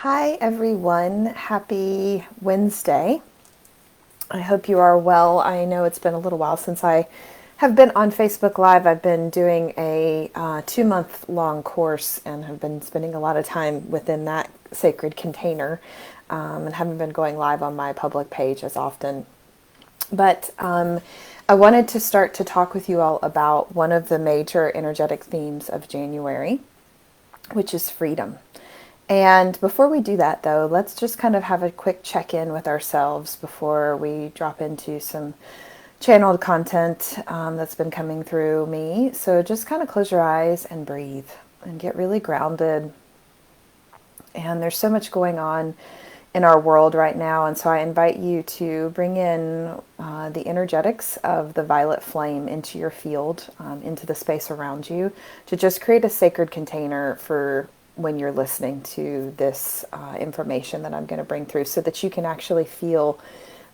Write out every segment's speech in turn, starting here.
Hi everyone, happy Wednesday. I hope you are well. I know it's been a little while since I have been on Facebook Live. I've been doing a 2-month long course and have been spending a lot of time within that sacred container, and haven't been going live on my public page as often. But I wanted to start to talk with you all about one of the major energetic themes of January, which is freedom. And before we do that, though, let's just kind of have a quick check-in with ourselves before we drop into some channeled content that's been coming through me. So just kind of close your eyes and breathe and get really grounded. And there's so much going on in our world right now. And so I invite you to bring in the energetics of the violet flame into your field, into the space around you, to just create a sacred container for when you're listening to this information that I'm going to bring through, so that you can actually feel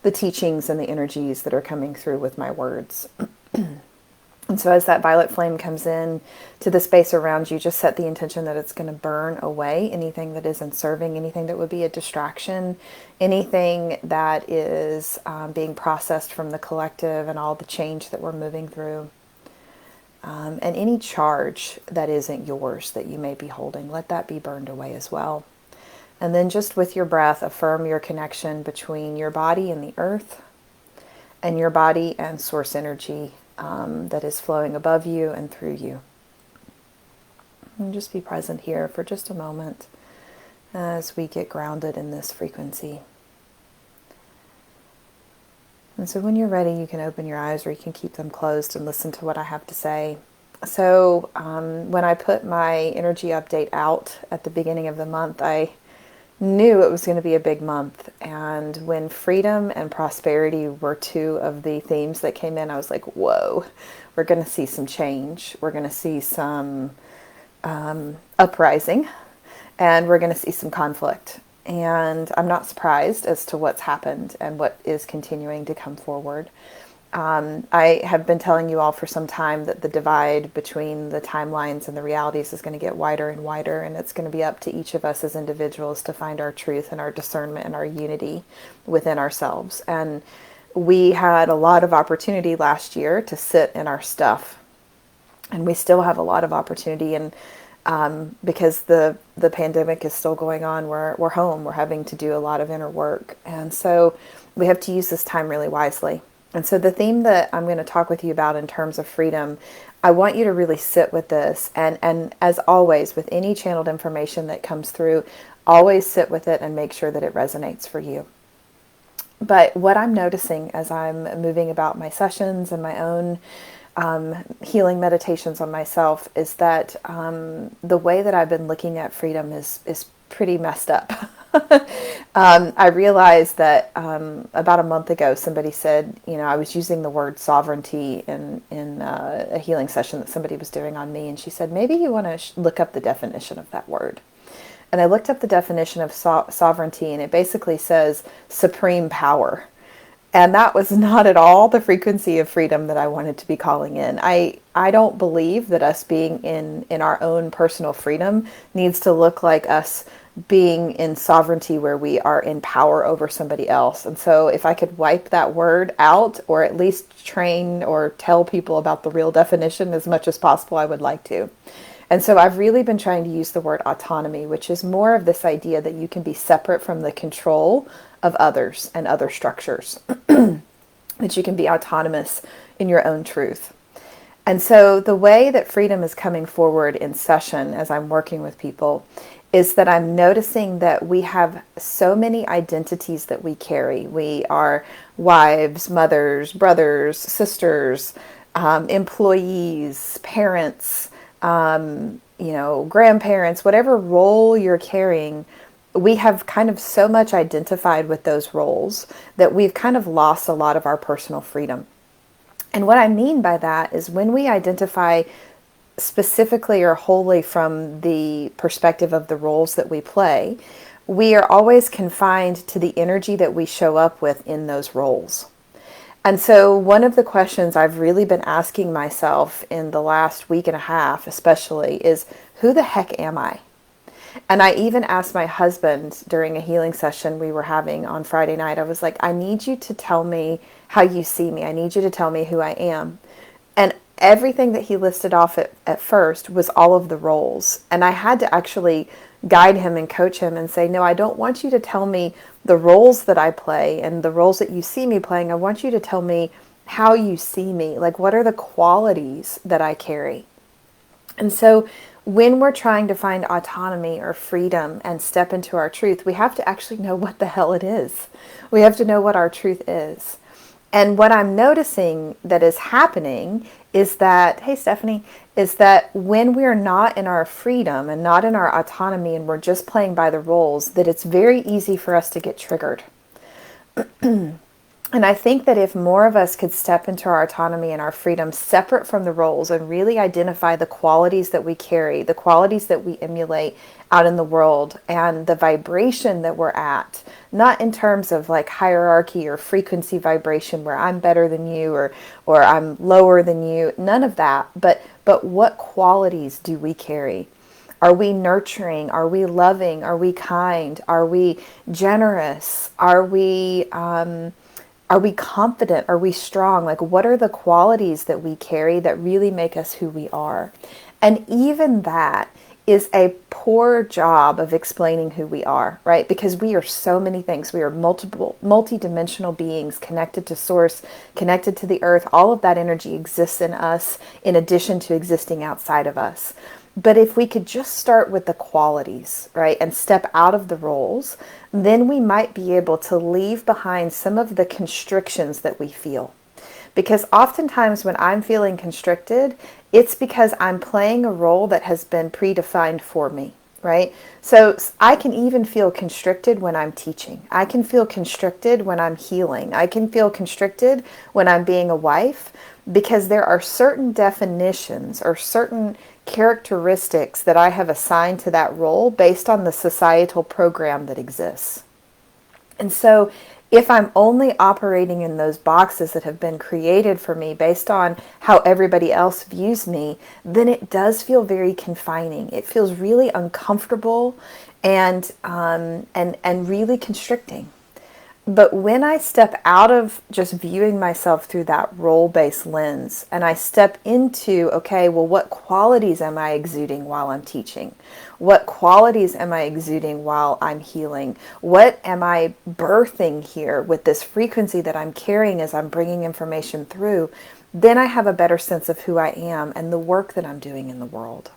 the teachings and the energies that are coming through with my words. And so as that violet flame comes in to the space around you, just set the intention that it's going to burn away anything that isn't serving, anything that would be a distraction, anything that is being processed from the collective and all the change that we're moving through. And any charge that isn't yours that you may be holding, let that be burned away as well. And then just with your breath, affirm your connection between your body and the earth, and your body and source energy that is flowing above you and through you. And just be present here for just a moment as we get grounded in this frequency. And so when you're ready, you can open your eyes or you can keep them closed and listen to what I have to say. So when I put my energy update out at the beginning of the month, I knew it was going to be a big month. And when freedom and prosperity were two of the themes that came in, I was like, whoa, we're going to see some change. We're going to see some uprising, and we're going to see some conflict. And I'm not surprised as to what's happened and what is continuing to come forward. I have been telling you all for some time that the divide between the timelines and the realities is going to get wider and wider, and it's going to be up to each of us as individuals to find our truth and our discernment and our unity within ourselves. And we had a lot of opportunity last year to sit in our stuff, and we still have a lot of opportunity. And because the pandemic is still going on, we're home, we're having to do a lot of inner work. And so we have to use this time really wisely. And so the theme that I'm going to talk with you about in terms of freedom, I want you to really sit with this. And as always, with any channeled information that comes through, always sit with it and make sure that it resonates for you. But what I'm noticing as I'm moving about my sessions and my own healing meditations on myself is that the way that I've been looking at freedom is pretty messed up. I realized that about a month ago, somebody said, I was using the word sovereignty in a healing session that somebody was doing on me, and she said, maybe you want to look up the definition of that word. And I looked up the definition of sovereignty, and it basically says supreme power. And that was not at all the frequency of freedom that I wanted to be calling in. I don't believe that us being in our own personal freedom needs to look like us being in sovereignty where we are in power over somebody else. And so if I could wipe that word out, or at least train or tell people about the real definition as much as possible, I would like to. And so I've really been trying to use the word autonomy, which is more of this idea that you can be separate from the control of others and other structures, that you can be autonomous in your own truth. And so the way that freedom is coming forward in session as I'm working with people is that I'm noticing that we have so many identities that we carry. We are wives, mothers, brothers, sisters, employees, parents, grandparents, whatever role you're carrying. We have kind of so much identified with those roles that we've kind of lost a lot of our personal freedom. And what I mean by that is when we identify specifically or wholly from the perspective of the roles that we play, we are always confined to the energy that we show up with in those roles. And so one of the questions I've really been asking myself in the last week and a half especially is, who the heck am I? And I even asked my husband during a healing session we were having on Friday night, I was like, I need you to tell me how you see me. I need you to tell me who I am. And everything that he listed off at first was all of the roles. And I had to actually guide him and coach him and say, no, I don't want you to tell me the roles that I play and the roles that you see me playing. I want you to tell me how you see me. Like, what are the qualities that I carry? And so when we're trying to find autonomy or freedom and step into our truth, we have to actually know what the hell it is. We have to know what our truth is. And what I'm noticing that is happening is that, hey, Stephanie, is that when we're not in our freedom and not in our autonomy and we're just playing by the rules, that it's very easy for us to get triggered. And I think that if more of us could step into our autonomy and our freedom separate from the roles and really identify the qualities that we carry, the qualities that we emulate out in the world and the vibration that we're at, not in terms of like hierarchy or frequency vibration where I'm better than you or I'm lower than you, none of that, but what qualities do we carry? Are we nurturing? Are we loving? Are we kind? Are we generous? Are we confident? Are we strong? Like, what are the qualities that we carry that really make us who we are? And even that is a poor job of explaining who we are, right? Because we are so many things. We are multi-dimensional beings connected to source, connected to the earth. All of that energy exists in us in addition to existing outside of us. But if we could just start with the qualities, right, and step out of the roles, then we might be able to leave behind some of the constrictions that we feel. Because oftentimes when I'm feeling constricted, it's because I'm playing a role that has been predefined for me, right? So I can even feel constricted when I'm teaching. I can feel constricted when I'm healing. I can feel constricted when I'm being a wife because there are certain definitions or certain characteristics that I have assigned to that role based on the societal program that exists. And so if I'm only operating in those boxes that have been created for me based on how everybody else views me, then it does feel very confining. It feels really uncomfortable and really constricting. But when I step out of just viewing myself through that role-based lens and I step into, okay, well, what qualities am I exuding while I'm teaching? What qualities am I exuding while I'm healing? What am I birthing here with this frequency that I'm carrying as I'm bringing information through? Then I have a better sense of who I am and the work that I'm doing in the world.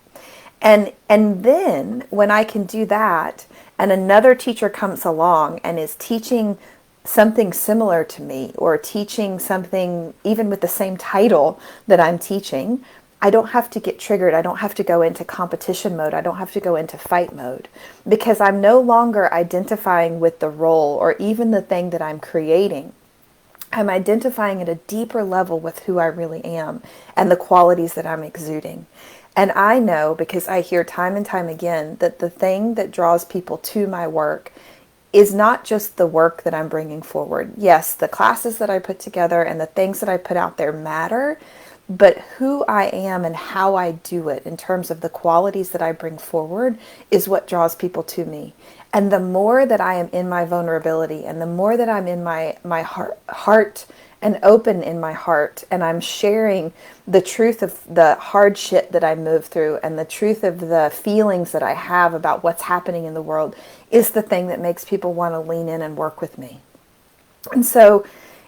And then when I can do that and another teacher comes along and is teaching something similar to me or teaching something even with the same title that I'm teaching, I don't have to get triggered. I don't have to go into competition mode. I don't have to go into fight mode because I'm no longer identifying with the role or even the thing that I'm creating. I'm identifying at a deeper level with who I really am and the qualities that I'm exuding. And I know, because I hear time and time again, that the thing that draws people to my work is not just the work that I'm bringing forward. Yes, the classes that I put together and the things that I put out there matter, but who I am and how I do it in terms of the qualities that I bring forward is what draws people to me. And the more that I am in my vulnerability and the more that I'm in my heart and open in my heart and I'm sharing the truth of the hard shit that I move through and the truth of the feelings that I have about what's happening in the world is the thing that makes people want to lean in and work with me. And so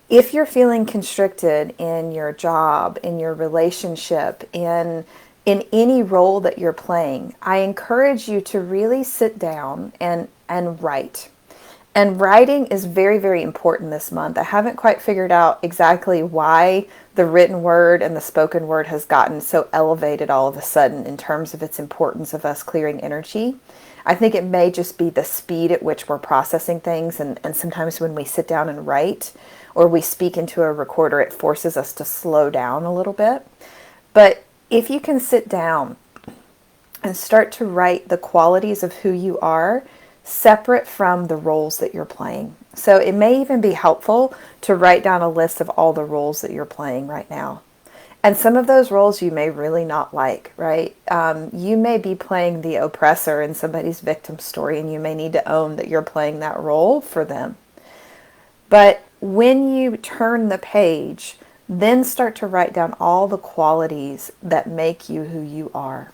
if you're feeling constricted in your job, in your relationship, in any role that you're playing, I encourage you to really sit down and write. And writing is very, very important this month. I haven't quite figured out exactly why the written word and the spoken word has gotten so elevated all of a sudden in terms of its importance of us clearing energy. I think it may just be the speed at which we're processing things. And sometimes when we sit down and write or we speak into a recorder, it forces us to slow down a little bit. But if you can sit down and start to write the qualities of who you are, separate from the roles that you're playing. So it may even be helpful to write down a list of all the roles that you're playing right now. And some of those roles you may really not like, right? You may be playing the oppressor in somebody's victim story, and you may need to own that you're playing that role for them. But when you turn the page, then start to write down all the qualities that make you who you are.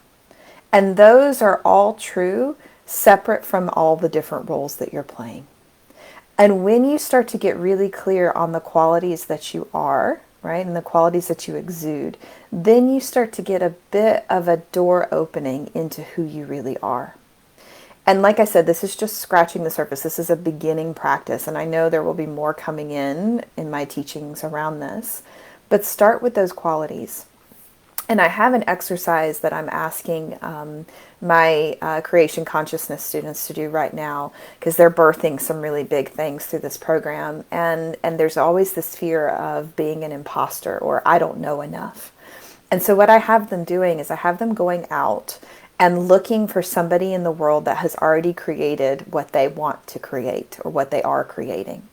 And those are all true, separate from all the different roles that you're playing. And when you start to get really clear on the qualities that you are, right, and the qualities that you exude, then you start to get a bit of a door opening into who you really are. And like I said, this is just scratching the surface. This is a beginning practice, and I know there will be more coming in my teachings around this. But start with those qualities. And I have an exercise that I'm asking my creation consciousness students to do right now, because they're birthing some really big things through this program. And there's always this fear of being an imposter, or I don't know enough. And so what I have them doing is I have them going out and looking for somebody in the world that has already created what they want to create, or what they are creating.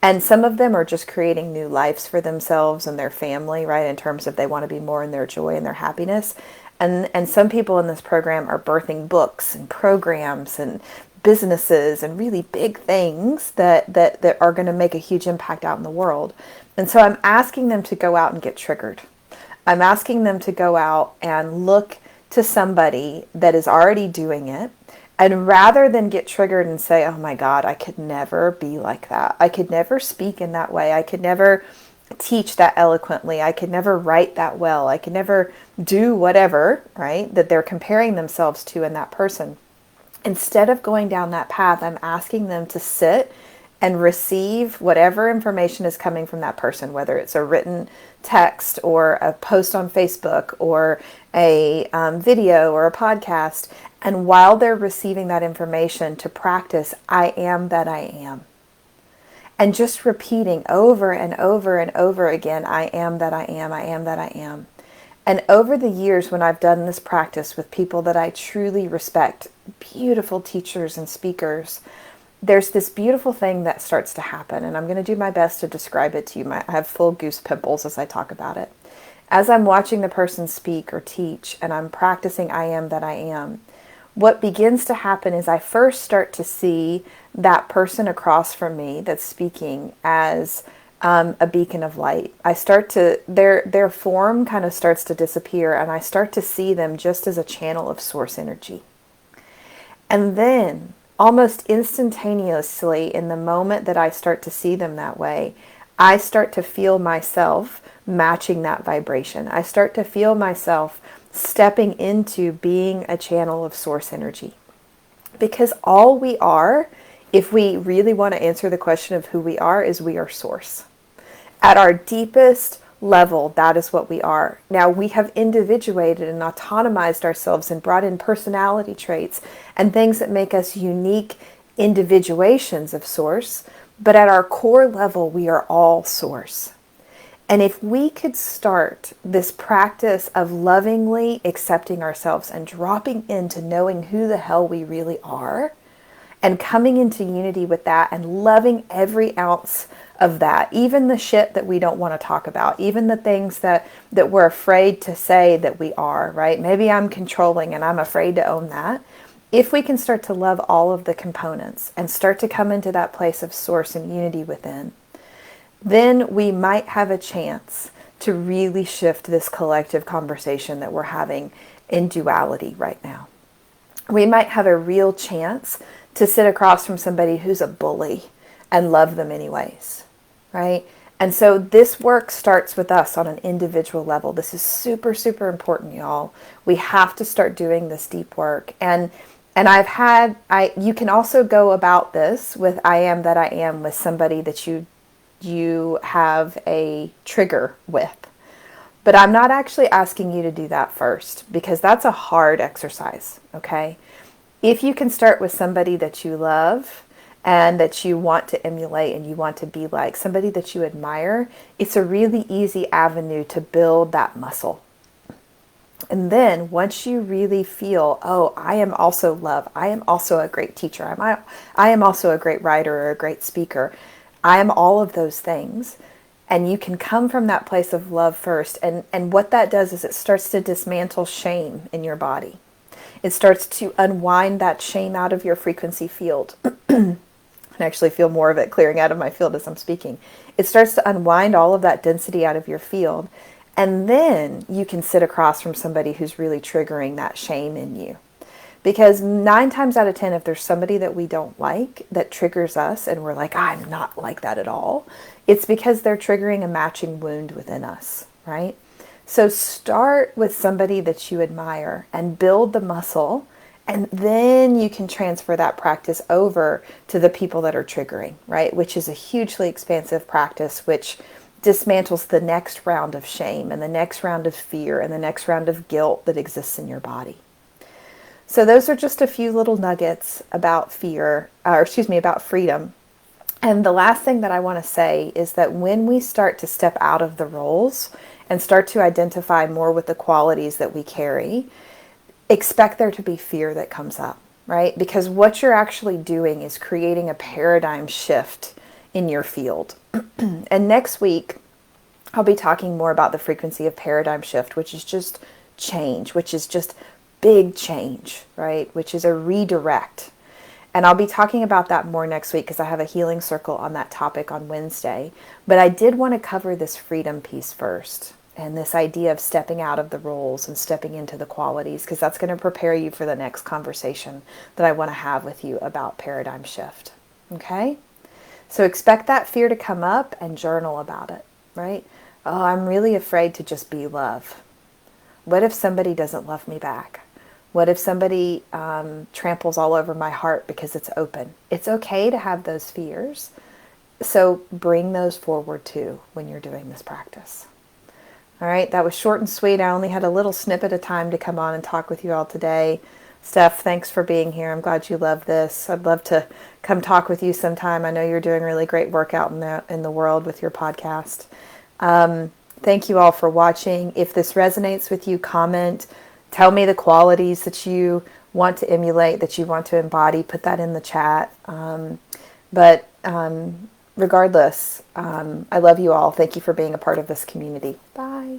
And some of them are just creating new lives for themselves and their family, right, in terms of they want to be more in their joy and their happiness. And some people in this program are birthing books and programs and businesses and really big things that are going to make a huge impact out in the world. And so I'm asking them to go out and get triggered. I'm asking them to go out and look to somebody that is already doing it. And rather than get triggered and say, oh my God, I could never be like that. I could never speak in that way. I could never teach that eloquently. I could never write that well. I could never do whatever, right, that they're comparing themselves to in that person. Instead of going down that path, I'm asking them to sit and receive whatever information is coming from that person, whether it's a written text or a post on Facebook or a video or a podcast. And while they're receiving that information, to practice, I am that I am. And just repeating over and over and over again, I am that I am, I am that I am. And over the years when I've done this practice with people that I truly respect, beautiful teachers and speakers, there's this beautiful thing that starts to happen. And I'm going to do my best to describe it to you. I have full goose pimples as I talk about it. As I'm watching the person speak or teach and I'm practicing I am that I am, what begins to happen is I first start to see that person across from me that's speaking as a beacon of light. I start to, their form kind of starts to disappear, and I start to see them just as a channel of source energy. And then, almost instantaneously, in the moment that I start to see them that way, I start to feel myself matching that vibration. I start to feel myself stepping into being a channel of source energy. Because all we are, if we really want to answer the question of who we are, is we are source. At our deepest level, that is what we are. Now, we have individuated and autonomized ourselves and brought in personality traits and things that make us unique individuations of source, but at our core level, we are all source. And if we could start this practice of lovingly accepting ourselves and dropping into knowing who the hell we really are, and coming into unity with that and loving every ounce of that, even the shit that we don't want to talk about, even the things that we're afraid to say that we are, right? Maybe I'm controlling and I'm afraid to own that. If we can start to love all of the components and start to come into that place of source and unity within, then we might have a chance to really shift this collective conversation that we're having in duality right now. We might have a real chance to sit across from somebody who's a bully and love them anyways, right? And so this work starts with us on an individual level. This is super, super important, y'all. We have to start doing this deep work. And you can also go about this with I am that I am with somebody that you have a trigger with. But I'm not actually asking you to do that first, because that's a hard exercise, okay? If you can start with somebody that you love and that you want to emulate and you want to be like, somebody that you admire, it's a really easy avenue to build that muscle. And then once you really feel, oh, I am also love, I am also a great teacher, I am also a great writer or a great speaker, I am all of those things, And you can come from that place of love first. And what that does is it starts to dismantle shame in your body. It starts to unwind that shame out of your frequency field. I actually feel more of it clearing out of my field as I'm speaking. It starts to unwind all of that density out of your field. And then you can sit across from somebody who's really triggering that shame in you. Because 9 times out of 10, if there's somebody that we don't like that triggers us and we're like, I'm not like that at all, it's because they're triggering a matching wound within us, right? So start with somebody that you admire and build the muscle, and then you can transfer that practice over to the people that are triggering, right? Which is a hugely expansive practice, which dismantles the next round of shame and the next round of fear and the next round of guilt that exists in your body. So those are just a few little nuggets about about freedom. And the last thing that I want to say is that when we start to step out of the roles and start to identify more with the qualities that we carry, expect there to be fear that comes up, right? Because what you're actually doing is creating a paradigm shift in your field. And next week, I'll be talking more about the frequency of paradigm shift, which is just change, which is just big change, right? Which is a redirect. And I'll be talking about that more next week because I have a healing circle on that topic on Wednesday. But I did want to cover this freedom piece first, and this idea of stepping out of the roles and stepping into the qualities, because that's going to prepare you for the next conversation that I want to have with you about paradigm shift. Okay? So expect that fear to come up and journal about it, right? Oh, I'm really afraid to just be love. What if somebody doesn't love me back? What if somebody tramples all over my heart because it's open? It's okay to have those fears. So bring those forward too when you're doing this practice. All right, that was short and sweet. I only had a little snippet of time to come on and talk with you all today. Steph, thanks for being here. I'm glad you love this. I'd love to come talk with you sometime. I know you're doing really great work out in the world with your podcast. Thank you all for watching. If this resonates with you, comment. Tell me the qualities that you want to emulate, that you want to embody. Put that in the chat. But regardless, I love you all. Thank you for being a part of this community. Bye.